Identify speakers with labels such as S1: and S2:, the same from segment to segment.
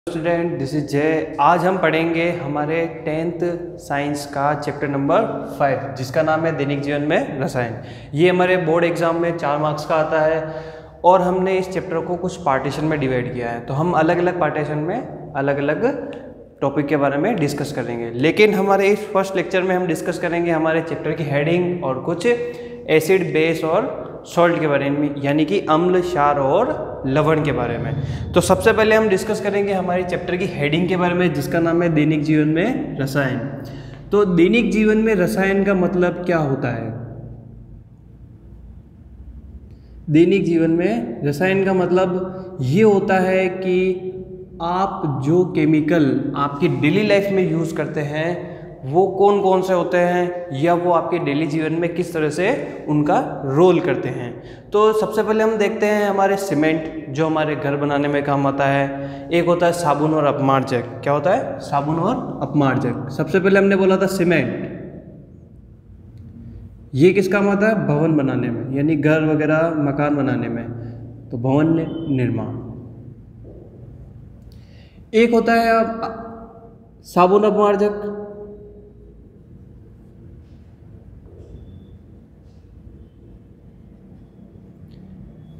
S1: Student, this is जय। आज हम पढ़ेंगे हमारे 10th साइंस का चैप्टर नंबर 5 जिसका नाम है दैनिक जीवन में रसायन। ये हमारे बोर्ड एग्जाम में 4 मार्क्स का आता है और हमने इस चैप्टर को कुछ पार्टीशन में डिवाइड किया है। तो हम अलग अलग पार्टीशन में अलग अलग टॉपिक के बारे में डिस्कस करेंगे, लेकिन हमारे इस फर्स्ट लेक्चर में हम डिस्कस करेंगे हमारे चैप्टर की हेडिंग और कुछ एसिड, बेस और सॉल्ट के बारे में, यानी कि अम्ल, क्षार और लवण के बारे में। तो सबसे पहले हम डिस्कस करेंगे हमारे चैप्टर की हेडिंग के बारे में जिसका नाम है दैनिक जीवन में रसायन। तो दैनिक जीवन में रसायन का मतलब क्या होता है? दैनिक जीवन में रसायन का मतलब ये होता है कि आप जो केमिकल आपकी डेली लाइफ में यूज़ करते हैं वो कौन कौन से होते हैं, या वो आपके डेली जीवन में किस तरह से उनका रोल करते हैं। तो सबसे पहले हम देखते हैं हमारे सीमेंट जो हमारे घर बनाने में काम आता है। एक होता है साबुन और अपमार्जक। क्या होता है? साबुन और अपमार्जक। सबसे पहले हमने बोला था सीमेंट, ये किस काम आता है? भवन बनाने में, यानी घर वगैरह मकान बनाने में, तो भवन निर्माण। एक होता है साबुन अपमार्जक,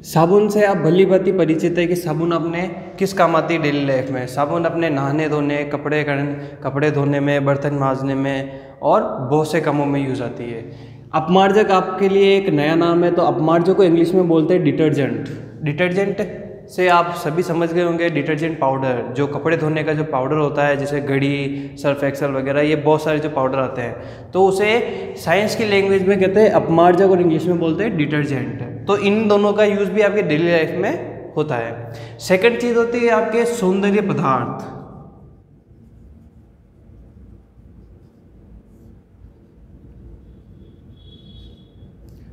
S1: साबुन से आप भली भांति परिचित है कि साबुन अपने किस काम आती है डेली लाइफ में। साबुन अपने नहाने धोने, कपड़े धोने में, बर्तन मांजने में और बहुत से कामों में यूज़ आती है। अपमार्जक आपके लिए एक नया नाम है। तो अपमार्जक को इंग्लिश में बोलते हैं डिटर्जेंट। डिटर्जेंट से आप सभी समझ गए होंगे, डिटर्जेंट पाउडर, जो कपड़े धोने का जो पाउडर होता है, जैसे घड़ी, सर्फ एक्सेल वगैरह, ये बहुत सारे जो पाउडर आते हैं, तो उसे साइंस की लैंग्वेज में कहते हैं अपमार्जक और इंग्लिश में बोलते हैं डिटर्जेंट। तो इन दोनों का यूज़ भी आपके डेली लाइफ में होता है। सेकंड चीज़ होती है आपके सौंदर्य पदार्थ।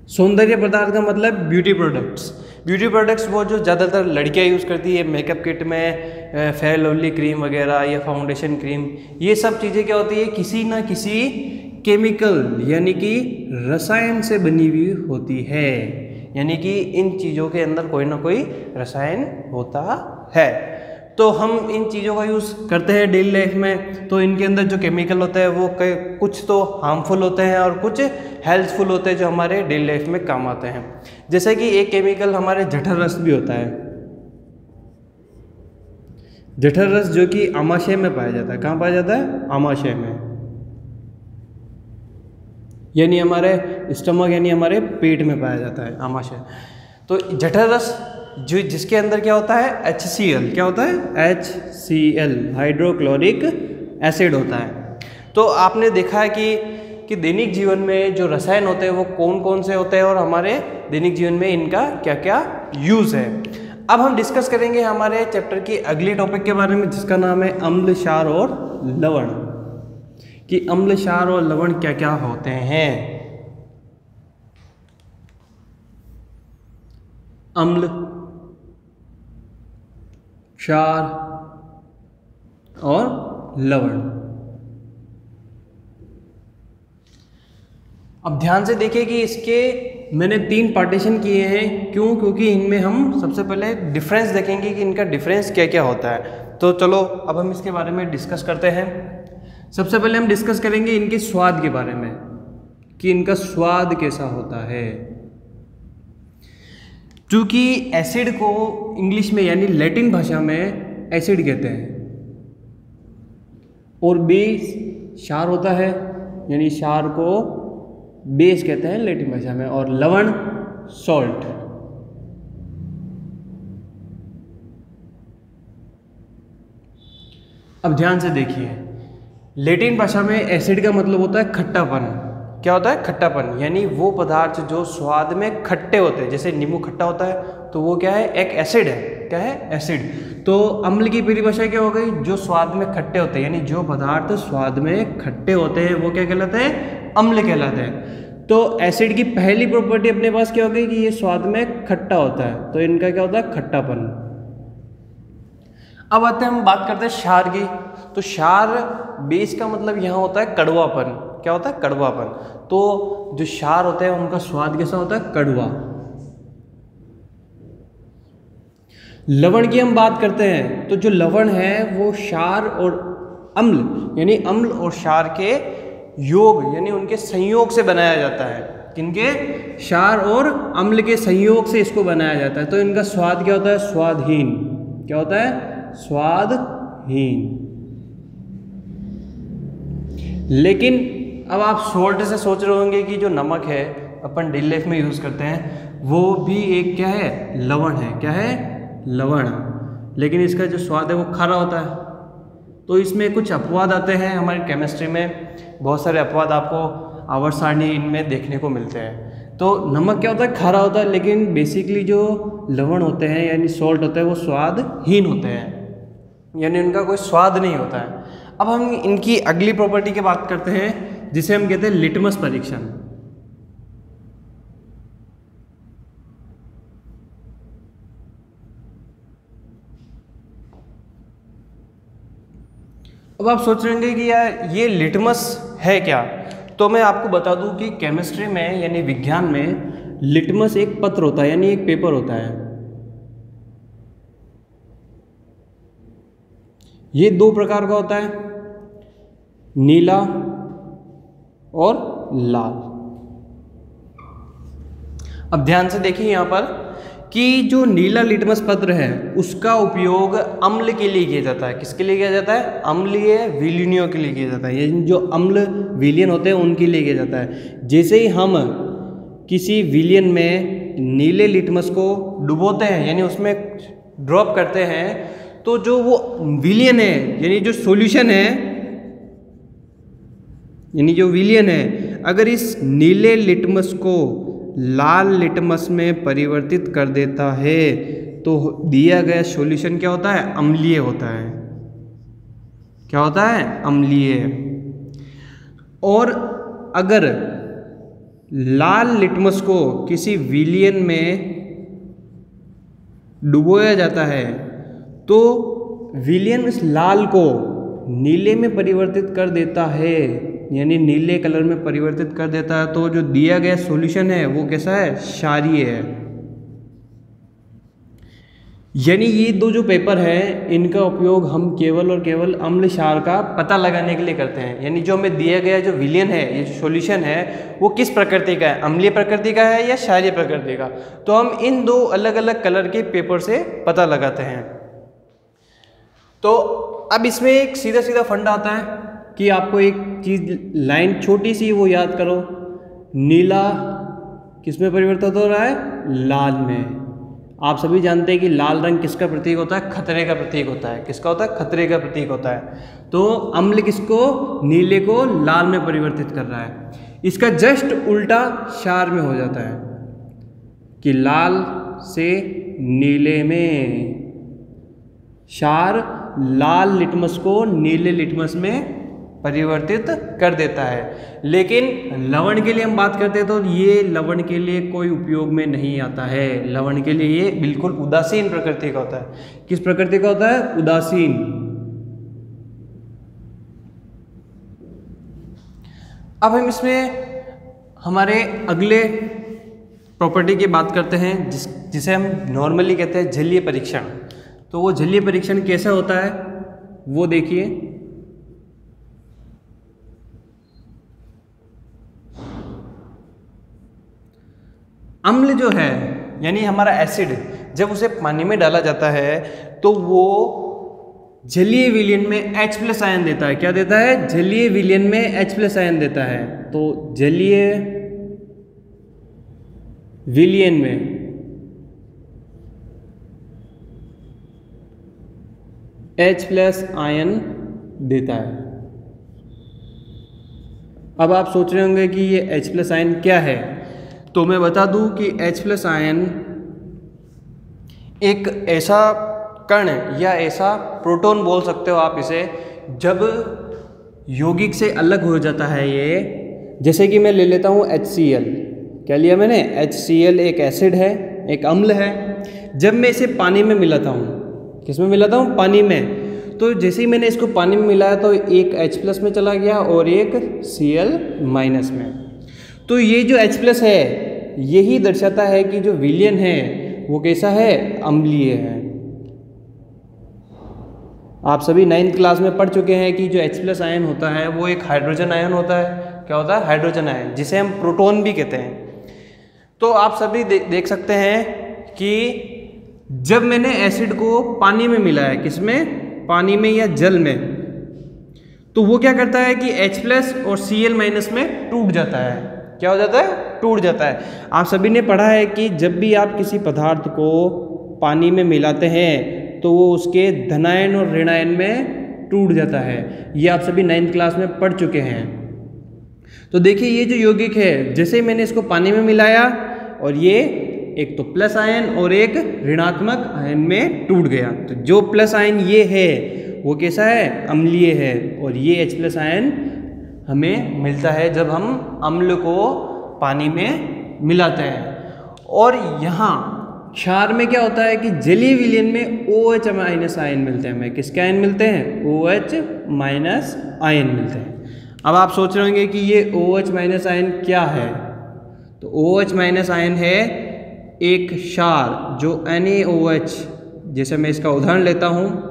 S1: सौंदर्य पदार्थ का मतलब ब्यूटी प्रोडक्ट्स। ब्यूटी प्रोडक्ट्स वो जो ज़्यादातर लड़कियां यूज़ करती है मेकअप किट में, फेयर लवली क्रीम वगैरह या फाउंडेशन क्रीम, ये सब चीज़ें क्या होती है? किसी ना किसी केमिकल यानी कि रसायन से बनी हुई होती है। यानी कि इन चीज़ों के अंदर कोई ना कोई रसायन होता है। तो हम इन चीज़ों का यूज़ करते हैं डेली लाइफ में। तो इनके अंदर जो केमिकल होता है वो कुछ तो हार्मफुल होते हैं और कुछ हेल्पफुल होते हैं जो हमारे डेली लाइफ में काम आते हैं। जैसे कि एक केमिकल हमारे जठर रस भी होता है। जठर रस जो कि आमाशय में पाया जाता है। कहाँ पाया जाता है? आमाशय में, यानी हमारे स्टमक यानी हमारे पेट में पाया जाता है, आमाशय। तो जठर रस जो जिसके अंदर क्या होता है? HCl। क्या होता है? HCl, हाइड्रोक्लोरिक एसिड होता है। तो आपने देखा है कि दैनिक जीवन में जो रसायन होते हैं वो कौन कौन से होते हैं और हमारे दैनिक जीवन में इनका क्या क्या यूज़ है। अब हम डिस्कस करेंगे हमारे चैप्टर की अगली टॉपिक के बारे में जिसका नाम है अम्ल, क्षार और लवण। कि अम्ल, क्षार और लवण क्या क्या होते हैं। अम्ल, क्षार और लवण। अब ध्यान से देखिए कि इसके मैंने 3 पार्टीशन किए हैं। क्यों? क्योंकि इनमें हम सबसे पहले डिफरेंस देखेंगे कि इनका डिफरेंस क्या क्या होता है। तो चलो अब हम इसके बारे में डिस्कस करते हैं। सबसे पहले हम डिस्कस करेंगे इनके स्वाद के बारे में कि इनका स्वाद कैसा होता है। क्योंकि एसिड को इंग्लिश में यानी लैटिन भाषा में एसिड कहते हैं, और बेस क्षार होता है, यानी क्षार को बेस कहते हैं लैटिन भाषा में, और लवण सॉल्ट। अब ध्यान से देखिए, लैटिन भाषा में एसिड का मतलब होता है खट्टापन। क्या होता है? खट्टापन, यानी वो पदार्थ जो स्वाद में खट्टे होते हैं। जैसे नींबू खट्टा होता है तो वो क्या है? एक एसिड है। क्या है? एसिड। तो अम्ल की परिभाषा क्या हो गई? जो स्वाद में खट्टे होते हैं, यानी जो पदार्थ स्वाद में खट्टे होते हैं वो क्या कहलाते हैं? अम्ल कहलाते हैं। तो एसिड की पहली प्रॉपर्टी अपने पास क्या हो गई? कि ये स्वाद में खट्टा होता है, तो इनका क्या होता है? खट्टापन। अब आते हैं, हम बात करते हैं क्षार की। तो क्षार बेस का मतलब यहाँ होता है कड़वापन। क्या होता है? कड़वापन। तो जो क्षार होते हैं उनका स्वाद कैसा होता है? कड़वा। लवण की हम बात करते हैं तो जो लवण है वो क्षार और अम्ल यानी अम्ल और क्षार के योग यानी उनके संयोग से बनाया जाता है। किनके? क्षार और अम्ल के संयोग से इसको बनाया जाता है। तो इनका स्वाद क्या होता है? स्वादहीन। क्या होता है? स्वादहीन। लेकिन अब आप सोल्ट से सोच रहे होंगे कि जो नमक है अपन डेली लाइफ में यूज़ करते हैं वो भी एक क्या है? लवण है। क्या है? लवण। लेकिन इसका जो स्वाद है वो खारा होता है। तो इसमें कुछ अपवाद आते हैं। हमारी केमिस्ट्री में बहुत सारे अपवाद आपको आवर्त सारणी इनमें देखने को मिलते हैं। तो नमक क्या होता है? खारा होता है। लेकिन बेसिकली जो लवण होते हैं यानी सॉल्ट होते हैं वो स्वादहीन होते हैं, यानी उनका कोई स्वाद नहीं होता है। अब हम इनकी अगली प्रॉपर्टी की बात करते हैं जिसे हम कहते हैं लिटमस परीक्षण। अब आप सोच रहे होंगे कि यार ये लिटमस है क्या? तो मैं आपको बता दूं कि केमिस्ट्री में यानी विज्ञान में लिटमस एक पत्र होता है यानी एक पेपर होता है। ये दो प्रकार का होता है, नीला और लाल। अब ध्यान से देखिए यहाँ पर कि जो नीला लिटमस पत्र है उसका उपयोग अम्ल के लिए किया जाता है। किसके लिए किया जाता है? अम्लीय विलयनियों के लिए किया जाता है। ये जो अम्ल विलयन होते हैं उनके लिए किया जाता है। जैसे ही हम किसी विलयन में नीले लिटमस को डुबोते हैं यानी उसमें ड्रॉप करते हैं तो जो वो विलयन है यानी जो सॉल्यूशन है यानी जो विलयन है अगर इस नीले लिटमस को लाल लिटमस में परिवर्तित कर देता है तो दिया गया सॉल्यूशन क्या होता है? अम्लीय होता है। क्या होता है? अम्लीय। और अगर लाल लिटमस को किसी विलयन में डुबोया जाता है तो विलयन इस लाल को नीले में परिवर्तित कर देता है यानी नीले कलर में परिवर्तित कर देता है। तो जो दिया गया सॉल्यूशन है वो कैसा है? क्षारीय है। यानी ये दो जो पेपर है इनका उपयोग हम केवल और केवल अम्ल क्षार का पता लगाने के लिए करते हैं। यानी जो हमें दिया गया जो विलयन है ये जो सॉल्यूशन है वो किस प्रकृति का है? अम्लीय प्रकृति का है या क्षारीय प्रकृति का? तो हम इन दो अलग अलग कलर के पेपर से पता लगाते हैं। तो अब इसमें एक सीधा सीधा फंडा आता है कि आपको एक चीज़ लाइन छोटी सी वो याद करो। नीला किस में परिवर्तित हो रहा है? लाल में। आप सभी जानते हैं कि लाल रंग किसका प्रतीक होता है? खतरे का प्रतीक होता है। किसका होता है? खतरे का प्रतीक होता है। तो अम्ल किसको? नीले को लाल में परिवर्तित कर रहा है। इसका जस्ट उल्टा क्षार में हो जाता है कि लाल से नीले में। क्षार लाल लिटमस को नीले लिटमस में परिवर्तित कर देता है। लेकिन लवण के लिए हम बात करते हैं तो ये लवण के लिए कोई उपयोग में नहीं आता है। लवण के लिए ये बिल्कुल उदासीन प्रकृति का होता है। किस प्रकृति का होता है? उदासीन। अब हम इसमें हमारे अगले प्रॉपर्टी की बात करते हैं जिसे हम नॉर्मली कहते हैं जलीय परीक्षण। तो वो जलीय परीक्षण कैसा होता है वो देखिए। अम्ल जो है यानी हमारा एसिड जब उसे पानी में डाला जाता है तो वो जलीय विलयन में H+ आयन देता है। क्या देता है? जलीय विलयन में H+ आयन देता है। तो जलीय विलयन में H+ आयन देता है। अब आप सोच रहे होंगे कि ये H+ आयन क्या है? तो मैं बता दूं कि H+ आयन एक ऐसा कण या ऐसा प्रोटॉन बोल सकते हो आप इसे, जब यौगिक से अलग हो जाता है ये। जैसे कि मैं ले लेता हूँ HCl। क्या लिया मैंने? HCl एक एसिड है, एक अम्ल है। जब मैं इसे पानी में मिलाता हूँ, किस में मिलाता हूँ? पानी में। तो जैसे ही मैंने इसको पानी में मिलाया तो एक H+ में चला गया और एक Cl- में। तो ये जो H+ है यही दर्शाता है कि जो विलयन है वो कैसा है? अम्लीय है। आप सभी 9th क्लास में पढ़ चुके हैं कि जो H+ आयन होता है वो एक हाइड्रोजन आयन होता है। क्या होता है? हाइड्रोजन आयन, जिसे हम प्रोटॉन भी कहते हैं। तो आप सभी देख सकते हैं कि जब मैंने एसिड को पानी में मिलाया, किसमें? पानी में या जल में, तो वो क्या करता है कि H+ और Cl- में टूट जाता है। क्या हो जाता है? टूट जाता है। आप सभी ने पढ़ा है कि जब भी आप किसी पदार्थ को पानी में मिलाते हैं तो वो उसके धनायन और ऋणायन में टूट जाता है। ये आप सभी 9th क्लास में पढ़ चुके हैं। तो देखिए ये जो यौगिक है, जैसे ही मैंने इसको पानी में मिलाया और ये एक तो प्लस आयन और एक ऋणात्मक आयन में टूट गया, तो जो प्लस आयन ये है वो कैसा है? अम्लीय है। और ये H+ आयन हमें मिलता है जब हम अम्ल को पानी में मिलाते हैं। और यहाँ क्षार में क्या होता है कि जलीय विलयन में OH- आयन मिलते हैं हमें। किसके आयन मिलते हैं? OH- आयन मिलते हैं। अब आप सोच रहे होंगे कि ये OH- आयन क्या है? तो OH- आयन है एक क्षार जो NaOH, जैसे मैं इसका उदाहरण लेता हूँ,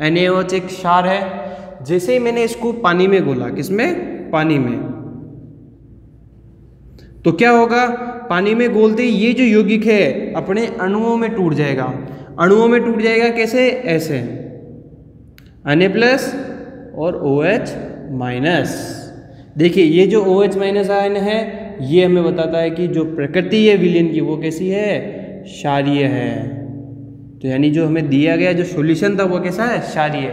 S1: NaOH एक क्षार है। जैसे ही मैंने इसको पानी में घोला, किसमें? पानी में, तो क्या होगा? पानी में घोलते ही ये जो यौगिक है अपने अणुओं में टूट जाएगा। अणुओं में टूट जाएगा कैसे? ऐसे, Na+ और OH-। देखिए ये जो OH- आयन है ये हमें बताता है कि जो प्रकृति है विलयन की वो कैसी है? क्षारीय है। तो यानी जो हमें दिया गया जो सॉल्यूशन था वो कैसा है? क्षारीय।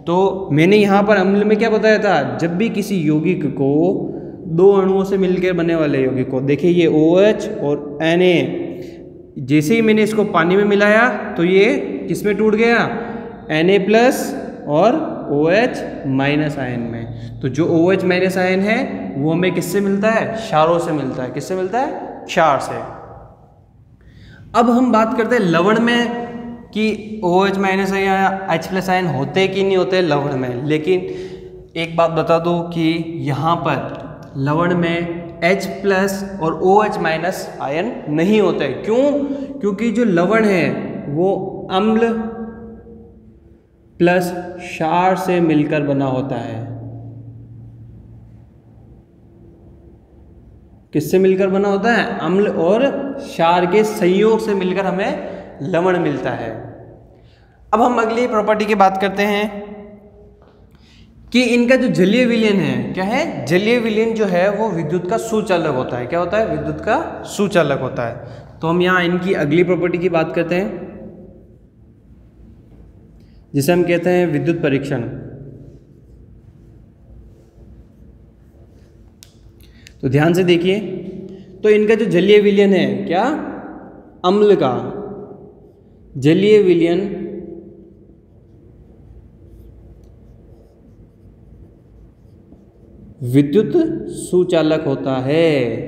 S1: तो मैंने यहाँ पर अम्ल में क्या बताया था? जब भी किसी यौगिक को दो अणुओं से मिलकर बने वाले यौगिक को, देखिए ये OH और Na, जैसे ही मैंने इसको पानी में मिलाया तो ये किस में टूट गया? Na+ और OH- आयन में। तो जो OH- आयन है वो हमें किससे मिलता है? क्षारों से मिलता है। किससे मिलता है? क्षार से। अब हम बात करते हैं लवण में कि OH- या H+ आयन होते कि नहीं होते लवण में। लेकिन एक बात बता दूं कि यहाँ पर लवण में H+ और OH- आयन नहीं होते। क्यों? क्योंकि जो लवण है वो अम्ल प्लस क्षार से मिलकर बना होता है। किससे मिलकर बना होता है? अम्ल और क्षार के संयोग से मिलकर हमें लवण मिलता है। अब हम अगली प्रॉपर्टी की बात करते हैं कि इनका जो जलीय विलयन है, क्या है? जलीय विलयन जो है वो विद्युत का सुचालक होता है। क्या होता है? विद्युत का सुचालक होता है। तो हम यहाँ इनकी अगली प्रॉपर्टी की बात करते हैं, जिसे हम कहते हैं विद्युत परीक्षण। तो ध्यान से देखिए, तो इनका जो जलीय विलयन है, क्या? अम्ल का जलीय विलयन विद्युत सुचालक होता है।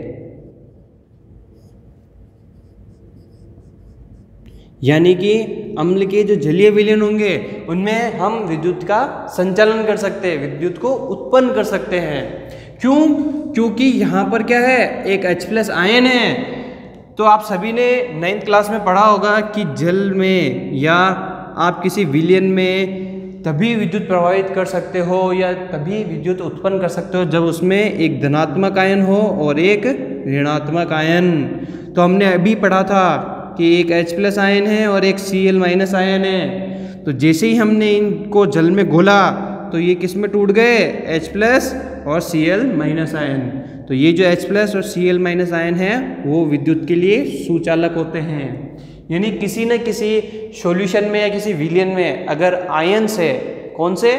S1: यानी कि अम्ल के जो जलीय विलयन होंगे उनमें हम विद्युत का संचालन कर सकते हैं, विद्युत को उत्पन्न कर सकते हैं। क्यों? क्योंकि यहाँ पर क्या है? एक H+ आयन है। तो आप सभी ने 9th क्लास में पढ़ा होगा कि जल में या आप किसी विलयन में तभी विद्युत प्रवाहित कर सकते हो या तभी विद्युत उत्पन्न कर सकते हो जब उसमें एक धनात्मक आयन हो और एक ऋणात्मक आयन। तो हमने अभी पढ़ा था कि एक H+ आयन है और एक Cl- आयन है। तो जैसे ही हमने इनको जल में घोला तो ये किस में टूट गए? H+ और Cl- आयन। तो ये जो H+ और Cl- आयन है वो विद्युत के लिए सुचालक होते हैं। यानी किसी न किसी सॉल्यूशन में या किसी विलयन में अगर आयन से, कौन से?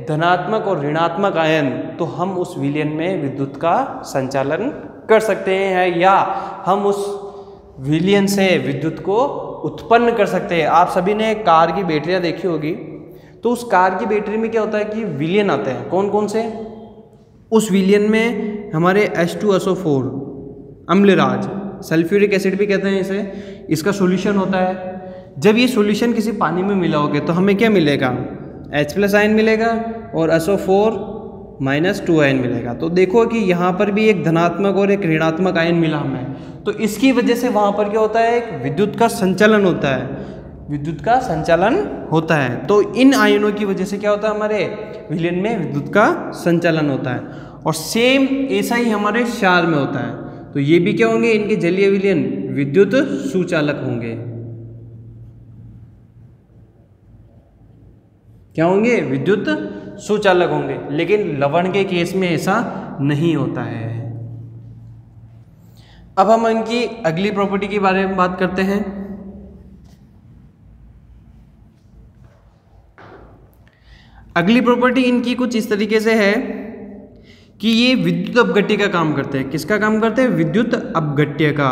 S1: धनात्मक और ऋणात्मक आयन, तो हम उस विलयन में विद्युत का संचालन कर सकते हैं या हम उस विलयन से विद्युत को उत्पन्न कर सकते हैं। आप सभी ने कार की बैटरियां देखी होगी, तो उस कार की बैटरी में क्या होता है कि विलयन आते हैं। कौन कौन से? उस विलयन में हमारे H2SO4 अम्लराज, सल्फ्यूरिक एसिड भी कहते हैं इसे, इसका सॉल्यूशन होता है। जब ये सॉल्यूशन किसी पानी में मिलाओगे तो हमें क्या मिलेगा? H+ आयन मिलेगा और SO4- आयन मिलेगा। तो देखो कि यहाँ पर भी एक धनात्मक और एक ऋणात्मक आयन मिला हमें, तो इसकी वजह से वहाँ पर क्या होता है? एक विद्युत का संचालन होता है। विद्युत का संचालन होता है। तो इन आयनों की वजह से क्या होता है, हमारे विलयन में विद्युत का संचालन होता है। और सेम ऐसा ही हमारे क्षार में होता है। तो ये भी क्या होंगे, इनके जलीय विलयन विद्युत सुचालक होंगे। क्या होंगे, विद्युत सुचालक होंगे। लेकिन लवण के केस में ऐसा नहीं होता है। अब हम इनकी अगली प्रॉपर्टी के बारे में बात करते हैं। अगली प्रॉपर्टी इनकी कुछ इस तरीके से है कि ये विद्युत अपघट्य का काम करते हैं। किसका काम करते हैं, विद्युत अपघट्य का।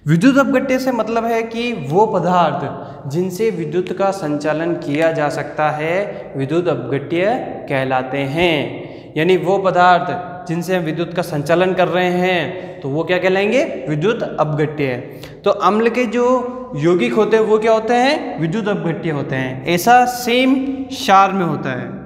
S1: विद्युत अपघट्य से मतलब है कि वो पदार्थ जिनसे विद्युत का संचालन किया जा सकता है विद्युत अपघट्य कहलाते हैं। यानी वो पदार्थ जिनसे हम विद्युत का संचालन कर रहे हैं तो वो क्या कहलाएंगे, विद्युत अपघट्य। तो अम्ल के जो यौगिक होते हैं वो क्या होते हैं, विद्युत अपघट्य होते हैं। ऐसा सेम क्षार में होता है।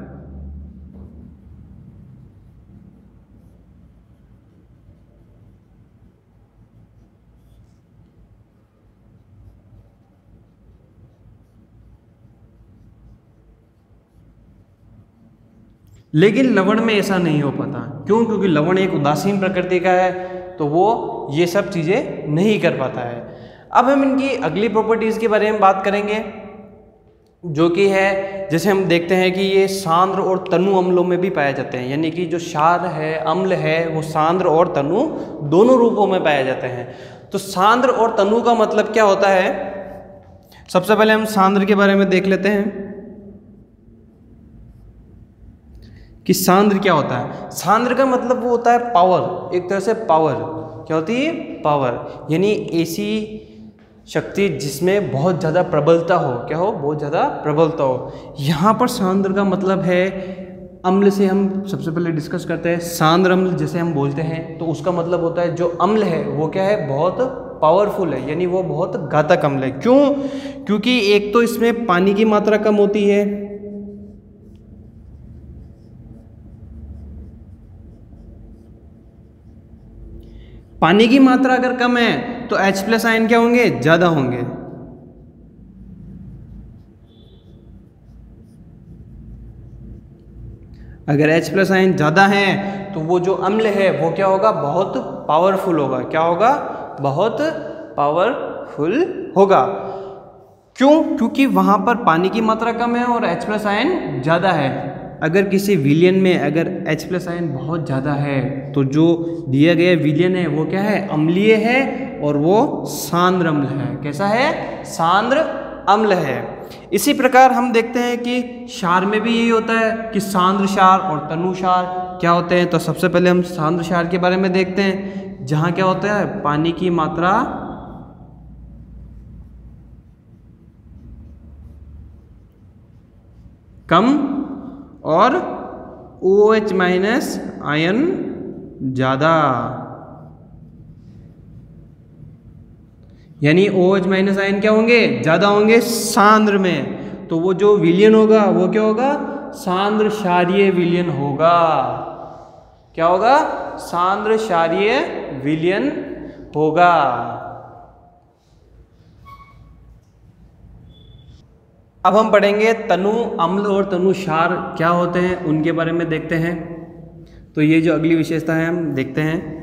S1: लेकिन लवण में ऐसा नहीं हो पाता। क्यों, क्योंकि लवण एक उदासीन प्रकृति का है, तो वो ये सब चीज़ें नहीं कर पाता है। अब हम इनकी अगली प्रॉपर्टीज़ के बारे में बात करेंगे, जो कि है, जैसे हम देखते हैं कि ये सांद्र और तनु अम्लों में भी पाए जाते हैं। यानी कि जो क्षार है, अम्ल है, वो सांद्र और तनु दोनों रूपों में पाए जाते हैं। तो सांद्र और तनु का मतलब क्या होता है, सबसे पहले हम सांद्र के बारे में देख लेते हैं कि सांद्र क्या होता है। सांद्र का मतलब वो होता है पावर, एक तरह से पावर। क्या होती है, पावर। यानी ऐसी शक्ति जिसमें बहुत ज़्यादा प्रबलता हो। क्या हो, बहुत ज़्यादा प्रबलता हो। यहाँ पर सांद्र का मतलब है, अम्ल से हम सबसे पहले डिस्कस करते हैं। सांद्र अम्ल जैसे हम बोलते हैं तो उसका मतलब होता है जो अम्ल है वो क्या है, बहुत पावरफुल है, यानी वो बहुत घातक अम्ल है। क्यों, क्योंकि एक तो इसमें पानी की मात्रा कम होती है, पानी की मात्रा अगर कम है तो H+ आयन क्या होंगे, ज़्यादा होंगे। अगर H+ आयन ज़्यादा है तो वो जो अम्ल है वो क्या होगा, बहुत पावरफुल होगा। क्या होगा, बहुत पावरफुल होगा। क्यों, क्योंकि वहाँ पर पानी की मात्रा कम है और H+ आयन ज़्यादा है। अगर किसी विलयन में अगर H+ आयन बहुत ज़्यादा है तो जो दिया गया विलयन है वो क्या है, अम्लीय है और वो सांद्र अम्ल है। कैसा है, सांद्र अम्ल है। इसी प्रकार हम देखते हैं कि क्षार में भी यही होता है कि सांद्र क्षार और तनु क्षार क्या होते हैं। तो सबसे पहले हम सांद्र क्षार के बारे में देखते हैं, जहाँ क्या होता है, पानी की मात्रा कम और OH- आयन ज़्यादा। यानी OH- आयन क्या होंगे, ज़्यादा होंगे सांद्र में। तो वो जो विलयन होगा वो क्या होगा, सांद्र क्षारीय विलयन होगा। क्या होगा, सांद्र क्षारीय विलयन होगा। अब हम पढ़ेंगे तनु अम्ल और तनु क्षार क्या होते हैं, उनके बारे में देखते हैं। तो ये जो अगली विशेषता है हम देखते हैं।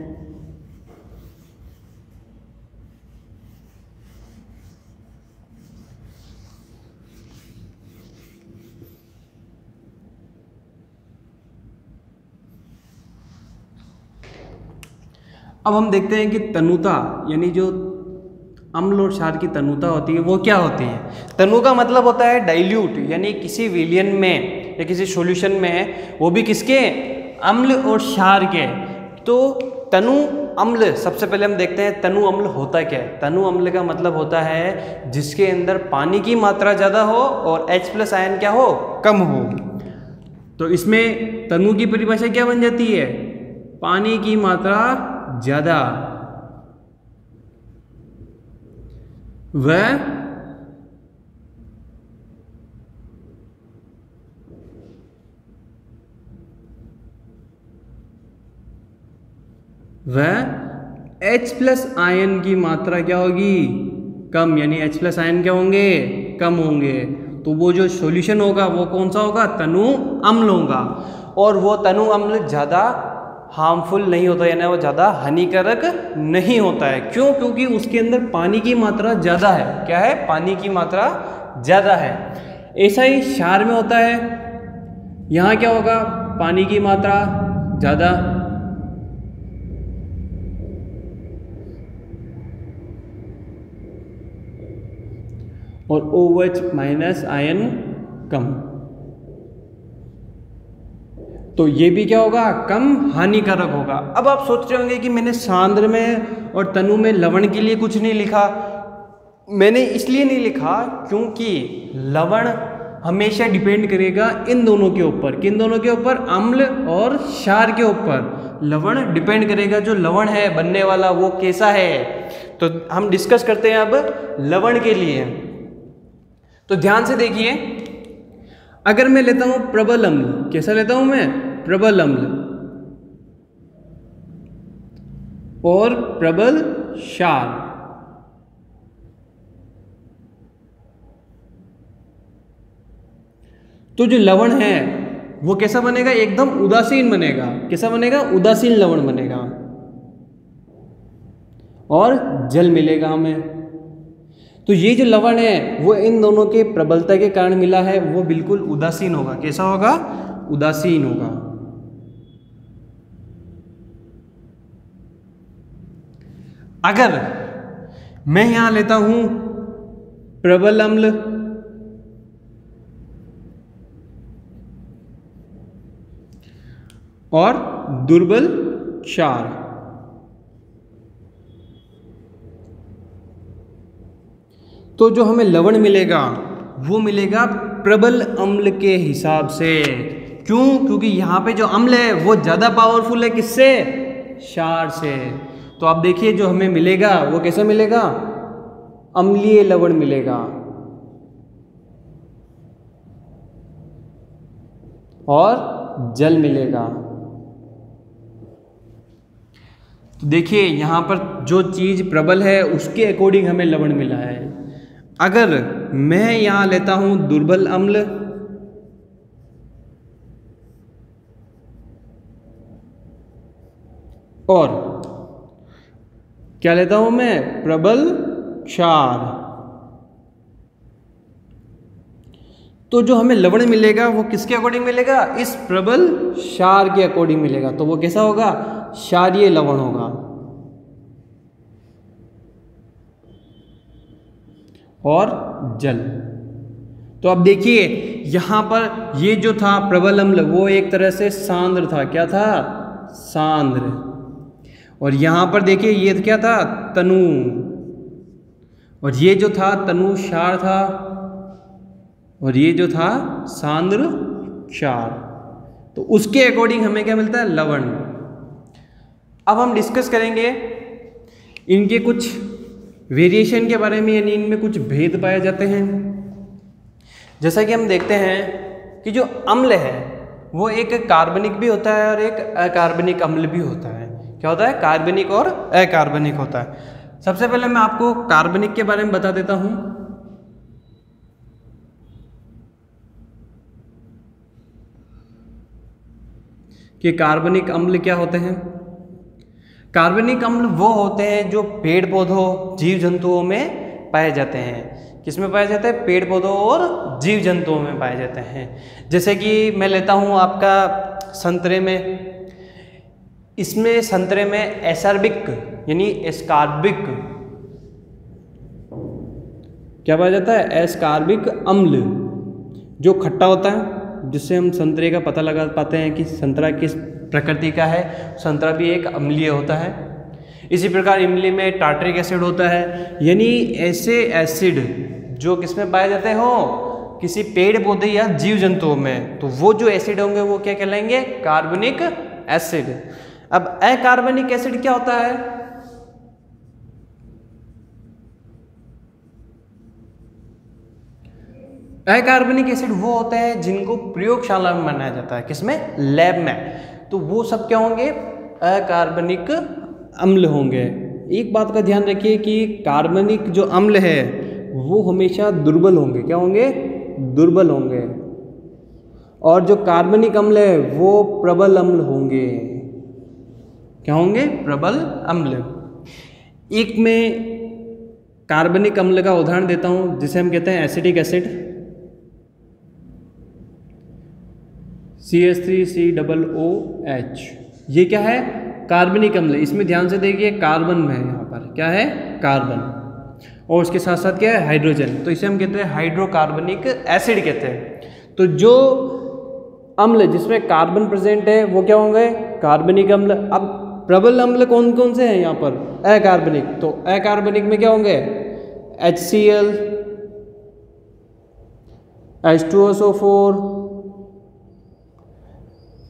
S1: अब हम देखते हैं कि तनुता, यानी जो अम्ल और क्षार की तनुता होती है वो क्या होती है। तनु का मतलब होता है डाइल्यूट, यानी किसी विलयन में या किसी सॉल्यूशन में, वो भी किसके, अम्ल और क्षार के। तो तनु अम्ल, सबसे पहले हम देखते हैं तनु अम्ल होता क्या है। तनु अम्ल का मतलब होता है जिसके अंदर पानी की मात्रा ज़्यादा हो और H+ आयन क्या हो, कम हो। तो इसमें तनु की परिभाषा क्या बन जाती है, पानी की मात्रा ज़्यादा व वह H+ आयन की मात्रा क्या होगी, कम, यानी H+ आयन क्या होंगे, कम होंगे। तो वो जो सॉल्यूशन होगा वो कौन सा होगा, तनु अम्ल होगा। और वो तनु अम्ल ज़्यादा हार्मफुल नहीं होता, यानी वो ज़्यादा हानिकारक नहीं होता है। क्यों? क्योंकि उसके अंदर पानी की मात्रा ज़्यादा है। क्या है? पानी की मात्रा ज़्यादा है। ऐसा ही क्षार में होता है। यहाँ क्या होगा, पानी की मात्रा ज़्यादा, और OH- आयन कम। तो ये भी क्या होगा, कम हानिकारक होगा। अब आप सोच रहे होंगे कि मैंने सांद्र में और तनु में लवण के लिए कुछ नहीं लिखा। मैंने इसलिए नहीं लिखा क्योंकि लवण हमेशा डिपेंड करेगा इन दोनों के ऊपर। किन दोनों के ऊपर? अम्ल और क्षार के ऊपर लवण डिपेंड करेगा। जो लवण है बनने वाला वो कैसा है, तो हम डिस्कस करते हैं अब लवण के लिए। तो ध्यान से देखिए, अगर मैं लेता हूं प्रबल अम्ल, कैसा लेता हूं मैं, प्रबल अम्ल, और प्रबल क्षार, तो जो लवण है वो कैसा बनेगा, एकदम उदासीन बनेगा। कैसा बनेगा? उदासीन लवण बनेगा, और जल मिलेगा हमें। तो ये जो लवण है वो इन दोनों के प्रबलता के कारण मिला है, वो बिल्कुल उदासीन होगा। कैसा होगा? उदासीन होगा। अगर मैं यहां लेता हूं प्रबल अम्ल और दुर्बल क्षार, तो जो हमें लवण मिलेगा वो मिलेगा प्रबल अम्ल के हिसाब से। क्यों? क्योंकि यहाँ पे जो अम्ल है वो ज़्यादा पावरफुल है, किससे? क्षार से। तो आप देखिए जो हमें मिलेगा वो कैसा मिलेगा, अम्लीय लवण मिलेगा, और जल मिलेगा। तो देखिए यहाँ पर जो चीज़ प्रबल है उसके अकॉर्डिंग हमें लवण मिला है। अगर मैं यहाँ लेता हूँ दुर्बल अम्ल और क्या लेता हूँ मैं, प्रबल क्षार, तो जो हमें लवण मिलेगा वो किसके अकॉर्डिंग मिलेगा, इस प्रबल क्षार के अकॉर्डिंग मिलेगा। तो वो कैसा होगा, क्षारीय लवण होगा। और जल, तो अब देखिए यहाँ पर ये जो था प्रबल अम्ल वो एक तरह से सांद्र था। क्या था? सांद्र। और यहाँ पर देखिए ये क्या था, तनु, और ये जो था तनु क्षार था, और ये जो था सांद्र क्षार। तो उसके अकॉर्डिंग हमें क्या मिलता है, लवण। अब हम डिस्कस करेंगे इनके कुछ वेरिएशन के बारे में, यानी इनमें कुछ भेद पाए जाते हैं। जैसा कि हम देखते हैं कि जो अम्ल है वो एक कार्बनिक भी होता है और एक अकार्बनिक अम्ल भी होता है। क्या होता है? कार्बनिक और अकार्बनिक होता है। सबसे पहले मैं आपको कार्बनिक के बारे में बता देता हूं कि कार्बनिक अम्ल क्या होते हैं। कार्बनिक अम्ल वो होते हैं जो पेड़ पौधों, जीव जंतुओं में पाए जाते हैं। किसमें पाए जाते हैं? पेड़ पौधों और जीव जंतुओं में पाए जाते हैं। जैसे कि मैं लेता हूँ आपका संतरे में, इसमें संतरे में एसर्बिक यानी एस्कार्बिक क्या पाया जाता है, एस्कार्बिक अम्ल, जो खट्टा होता है, जिससे हम संतरे का पता लगा पाते हैं कि संतरा किस प्रकृति का है। संतरा भी एक अम्लीय होता है। इसी प्रकार इमली में टार्टरिक एसिड होता है, यानी ऐसे एसिड जो किसमें पाए जाते हो, किसी पेड़ पौधे या जीव जंतुओं में। तो वो जो एसिड होंगे वो क्या कहलाएंगे, कार्बनिक एसिड। अब अकार्बनिक एसिड क्या होता है? अकार्बनिक एसिड वो होते हैं जिनको प्रयोगशाला में बनाया जाता है। किसमें? लैब में। तो वो सब क्या होंगे, अकार्बनिक अम्ल होंगे। एक बात का ध्यान रखिए कि कार्बनिक जो अम्ल है वो हमेशा दुर्बल होंगे। क्या होंगे? दुर्बल होंगे। और जो कार्बनिक अम्ल है वो प्रबल अम्ल होंगे। क्या होंगे? प्रबल अम्ल। एक मैं कार्बनिक अम्ल का उदाहरण देता हूं जिसे हम कहते हैं एसिटिक एसिड, CH3COOH। ये क्या है? कार्बनिक अम्ल। इसमें ध्यान से देखिए कार्बन में है, यहाँ पर क्या है? कार्बन। और उसके साथ साथ क्या है? हाइड्रोजन। तो इसे हम कहते हैं हाइड्रोकार्बनिक एसिड कहते हैं। तो जो अम्ल जिसमें कार्बन प्रेजेंट है वो क्या होंगे? कार्बनिक अम्ल। अब प्रबल अम्ल कौन कौन से हैं यहाँ पर? अकार्बनिक। तो अकार्बनिक में क्या होंगे? HCl, H2SO4,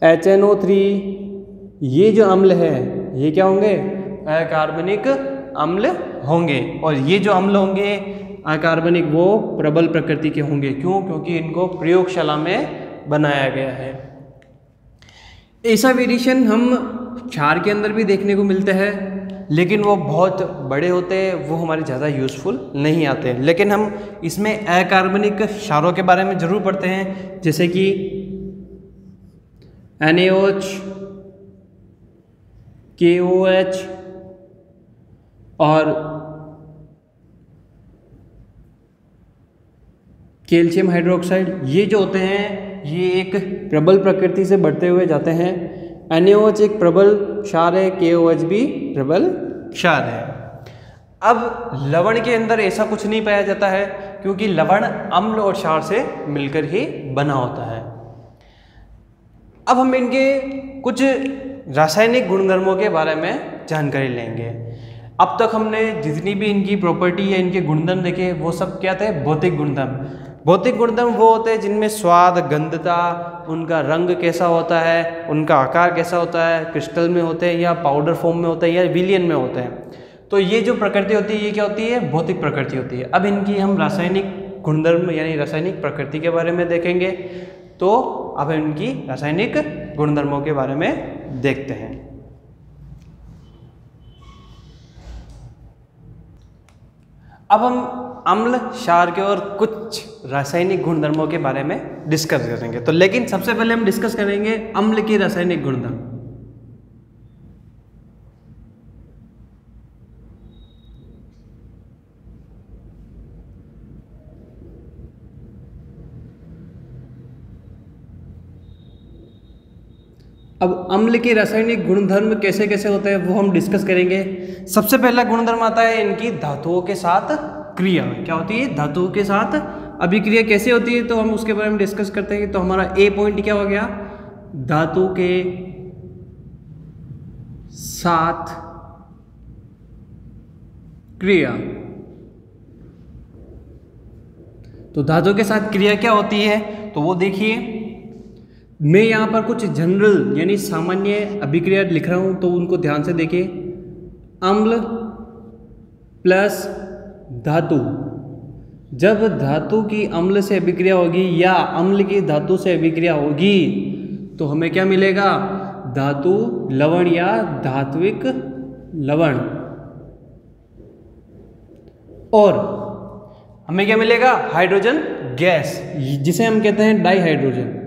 S1: HNO3। ये जो अम्ल है ये क्या होंगे? अकार्बनिक अम्ल होंगे। और ये जो अम्ल होंगे अकार्बनिक वो प्रबल प्रकृति के होंगे। क्यों? क्योंकि इनको प्रयोगशाला में बनाया गया है। ऐसा वेरिएशन हम क्षार के अंदर भी देखने को मिलते हैं, लेकिन वो बहुत बड़े होते हैं, वो हमारे ज़्यादा यूज़फुल नहीं आते। लेकिन हम इसमें अकार्बनिक क्षारों के बारे में ज़रूर पढ़ते हैं, जैसे कि NaOH, KOH और कैल्शियम हाइड्रोक्साइड। ये जो होते हैं ये एक प्रबल प्रकृति से बढ़ते हुए जाते हैं। NaOH एक प्रबल क्षार है, KOH भी प्रबल क्षार है। अब लवण के अंदर ऐसा कुछ नहीं पाया जाता है, क्योंकि लवण अम्ल और क्षार से मिलकर ही बना होता है। अब हम इनके कुछ रासायनिक गुणधर्मों के बारे में जानकारी लेंगे। अब तक हमने जितनी भी इनकी प्रॉपर्टी या इनके गुणधर्म देखे वो सब क्या थे? भौतिक गुणधर्म। भौतिक गुणधर्म वो होते हैं जिनमें स्वाद, गंधता, उनका रंग कैसा होता है, उनका आकार कैसा होता है, क्रिस्टल में होते हैं या पाउडर फॉर्म में होते हैं या विलियन में होते हैं। तो ये जो प्रकृति होती है ये क्या होती है? भौतिक प्रकृति होती है। अब इनकी हम रासायनिक गुणधर्म यानी रासायनिक प्रकृति के बारे में देखेंगे। तो अब इनकी रासायनिक गुणधर्मों के बारे में देखते हैं। अब हम अम्ल, क्षार के और कुछ रासायनिक गुणधर्मों के बारे में डिस्कस करेंगे। तो लेकिन सबसे पहले हम डिस्कस करेंगे अम्ल के रासायनिक गुणधर्म। अब अम्ल के रासायनिक गुणधर्म कैसे कैसे होते हैं वो हम डिस्कस करेंगे। सबसे पहला गुणधर्म आता है इनकी धातुओं के साथ क्रिया। क्या होती है? धातुओं के साथ अभिक्रिया कैसे होती है, तो हम उसके बारे में डिस्कस करते हैं। तो हमारा ए पॉइंट क्या हो गया? धातु के साथ क्रिया। तो धातु के साथ क्रिया क्या होती है, तो वो देखिए, मैं यहाँ पर कुछ जनरल यानी सामान्य अभिक्रिया लिख रहा हूँ, तो उनको ध्यान से देखिए। अम्ल प्लस धातु, जब धातु की अम्ल से अभिक्रिया होगी या अम्ल की धातु से अभिक्रिया होगी तो हमें क्या मिलेगा? धातु लवण या धात्विक लवण। और हमें क्या मिलेगा? हाइड्रोजन गैस, जिसे हम कहते हैं डाइहाइड्रोजन।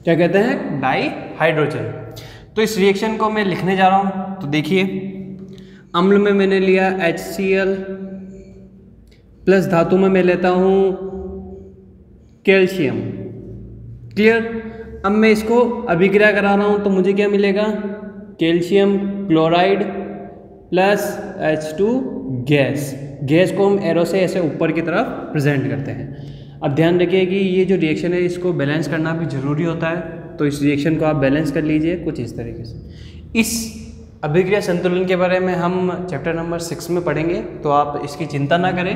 S1: क्या कहते हैं? डाइहाइड्रोजन। तो इस रिएक्शन को मैं लिखने जा रहा हूं। तो देखिए, अम्ल में मैंने लिया HCl प्लस धातु में मैं लेता हूं कैल्शियम। क्लियर? अब मैं इसको अभिक्रिया करा रहा हूं तो मुझे क्या मिलेगा? Calcium chloride plus H2 gas. Gas को हम एरो से ऐसे ऊपर की तरफ प्रेजेंट करते हैं। अब ध्यान रखिए कि ये जो रिएक्शन है इसको बैलेंस करना भी ज़रूरी होता है। तो इस रिएक्शन को आप बैलेंस कर लीजिए कुछ इस तरीके से। इस अभिक्रिया संतुलन के बारे में हम चैप्टर नंबर 6 में पढ़ेंगे, तो आप इसकी चिंता ना करें।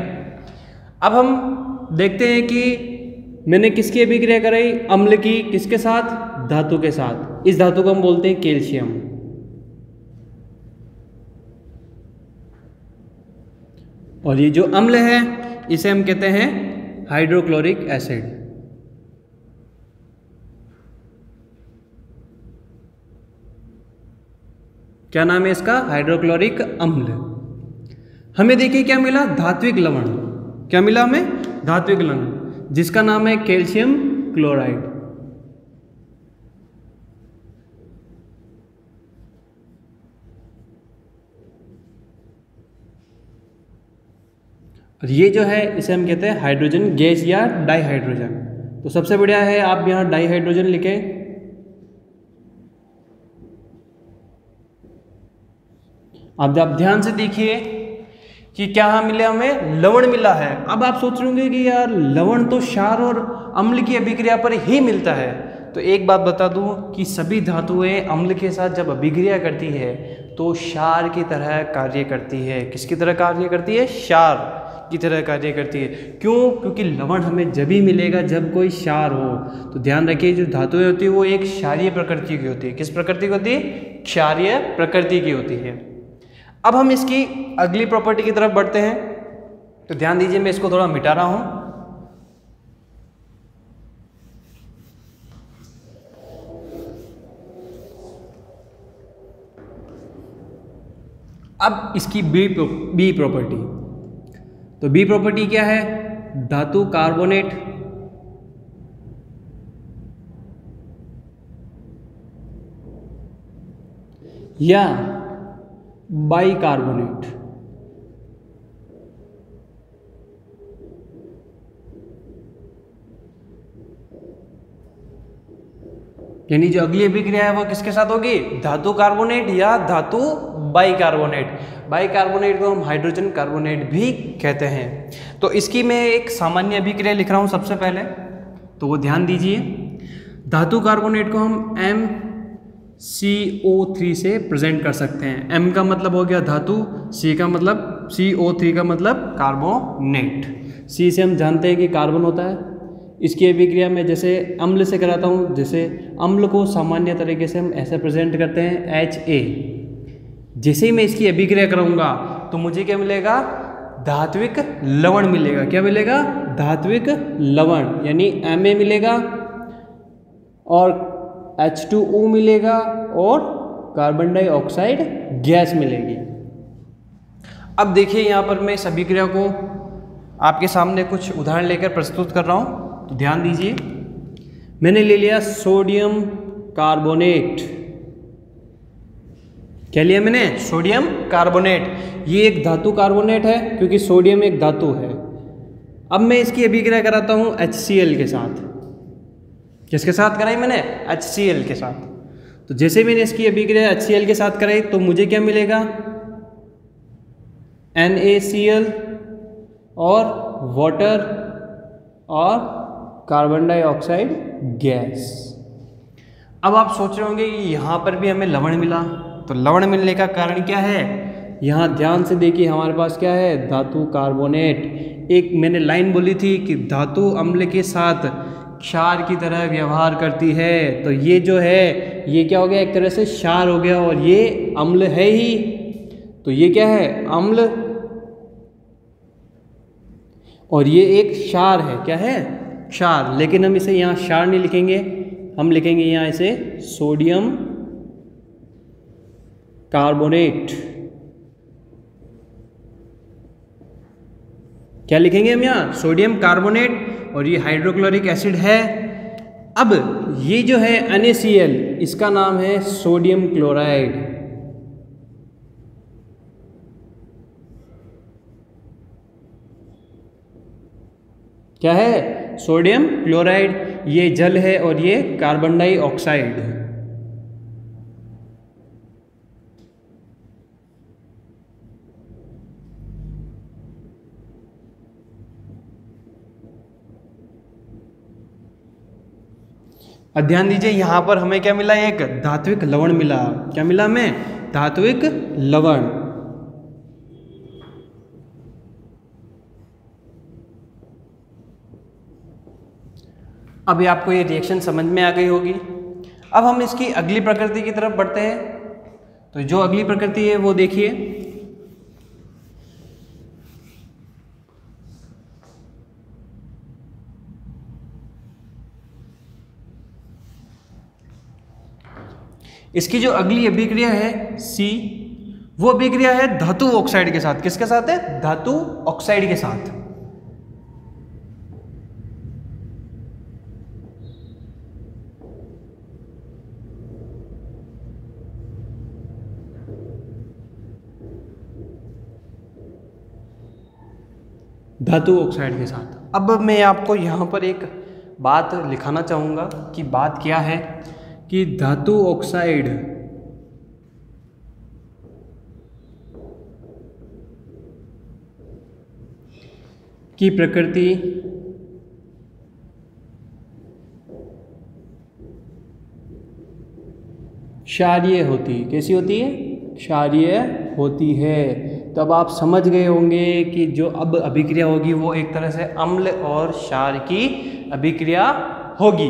S1: अब हम देखते हैं कि मैंने किसकी अभिक्रिया कराई? अम्ल की। किसके साथ? धातु के साथ। इस धातु को हम बोलते हैं कैल्शियम। और ये जो अम्ल है इसे हम कहते हैं हाइड्रोक्लोरिक एसिड। क्या नाम है इसका? हाइड्रोक्लोरिक अम्ल। हमें देखिए क्या मिला? धात्विक लवण। क्या मिला हमें? धात्विक लवण, जिसका नाम है कैल्शियम क्लोराइड। और ये जो है इसे हम कहते हैं हाइड्रोजन गैस या डाइहाइड्रोजन। तो सबसे बढ़िया है आप यहाँ डाइहाइड्रोजन लिखें। अब आप ध्यान से देखिए कि क्या मिला हमें? लवण मिला है। अब आप सोच रहे होंगे कि यार लवण तो क्षार और अम्ल की अभिक्रिया पर ही मिलता है। तो एक बात बता दूं कि सभी धातुएं अम्ल के साथ जब अभिक्रिया करती है तो क्षार की तरह कार्य करती है। किसकी तरह कार्य करती है? क्षार की तरह कार्य करती है। क्यों? क्योंकि लवण हमें जब ही मिलेगा जब कोई क्षार हो। तो ध्यान रखिए जो धातुएं होती है वो एक क्षारीय प्रकृति की होती है। किस प्रकृति की होती है? क्षारीय प्रकृति की होती है। अब हम इसकी अगली प्रॉपर्टी की तरफ बढ़ते हैं। तो ध्यान दीजिए मैं इसको थोड़ा मिटा रहा हूं। अब इसकी बी प्रॉपर्टी। तो बी प्रॉपर्टी क्या है? धातु कार्बोनेट या बाइकार्बोनेट। यानी जो अगली अभिक्रिया है वो किसके साथ होगी? धातु कार्बोनेट या धातु बाइकार्बोनेट। बाइकार्बोनेट को हम हाइड्रोजन कार्बोनेट भी कहते हैं। तो इसकी मैं एक सामान्य अभिक्रिया लिख रहा हूं सबसे पहले, तो वो ध्यान दीजिए। धातु कार्बोनेट को हम MCO3 से प्रेजेंट कर सकते हैं। M का मतलब हो गया धातु, C का मतलब CO3 का मतलब कार्बोनेट। C से हम जानते हैं कि कार्बन होता है। इसकी अभिक्रिया में जैसे अम्ल से कराता हूँ, जैसे अम्ल को सामान्य तरीके से हम ऐसे प्रेजेंट करते हैं HA। जैसे ही मैं इसकी अभिक्रिया कराऊंगा तो मुझे क्या मिलेगा? धात्विक लवण मिलेगा। क्या मिलेगा? धात्विक लवण, यानी Ma मिलेगा और H2O मिलेगा और कार्बन डाइऑक्साइड गैस मिलेगी। अब देखिए यहाँ पर मैं इस अभिक्रिया को आपके सामने कुछ उदाहरण लेकर प्रस्तुत कर रहा हूँ। तो ध्यान दीजिए, मैंने ले लिया सोडियम कार्बोनेट। क्या लिया मैंने? Sodium carbonate. ये एक धातु कार्बोनेट है क्योंकि सोडियम एक धातु है। अब मैं इसकी अभिक्रिया कराता हूँ HCl के साथ। किसके साथ कराई मैंने? HCl के साथ। तो जैसे मैंने इसकी अभिक्रिया HCl के साथ कराई तो मुझे क्या मिलेगा? NaCl और वाटर और कार्बन डाइऑक्साइड गैस। अब आप सोच रहे होंगे कि यहाँ पर भी हमें लवण मिला। तो लवण मिलने का कारण क्या है? यहाँ ध्यान से देखिए हमारे पास क्या है? धातु कार्बोनेट। एक मैंने लाइन बोली थी कि धातु अम्ल के साथ क्षार की तरह व्यवहार करती है। तो ये जो है ये क्या हो गया? एक तरह से क्षार हो गया और ये अम्ल है ही। तो ये क्या है? अम्ल। और ये एक क्षार है। क्या है? क्षार। लेकिन हम इसे यहाँ क्षार नहीं लिखेंगे, हम लिखेंगे यहाँ इसे सोडियम कार्बोनेट। क्या लिखेंगे हम यहाँ? Sodium carbonate. और ये हाइड्रोक्लोरिक एसिड है। अब ये जो है NaCl, इसका नाम है सोडियम क्लोराइड। क्या है? Sodium chloride. ये जल है और ये कार्बन डाइऑक्साइड है। अब ध्यान दीजिए यहां पर हमें क्या मिला? एक धात्विक लवण मिला। क्या मिला हमें? धात्विक लवण। अभी आपको ये रिएक्शन समझ में आ गई होगी। अब हम इसकी अगली प्रकृति की तरफ बढ़ते हैं। तो जो अगली प्रकृति है वो देखिए। इसकी जो अगली अभिक्रिया है सी, वो अभिक्रिया है धातु ऑक्साइड के साथ। किसके साथ है? धातु ऑक्साइड के साथ। धातु ऑक्साइड के साथ। अब मैं आपको यहाँ पर एक बात लिखाना चाहूँगा कि बात क्या है कि धातु ऑक्साइड की प्रकृति क्षारीय होती है। कैसी होती है? क्षारीय होती है। तो अब आप समझ गए होंगे कि जो अब अभिक्रिया होगी वो एक तरह से अम्ल और क्षार की अभिक्रिया होगी।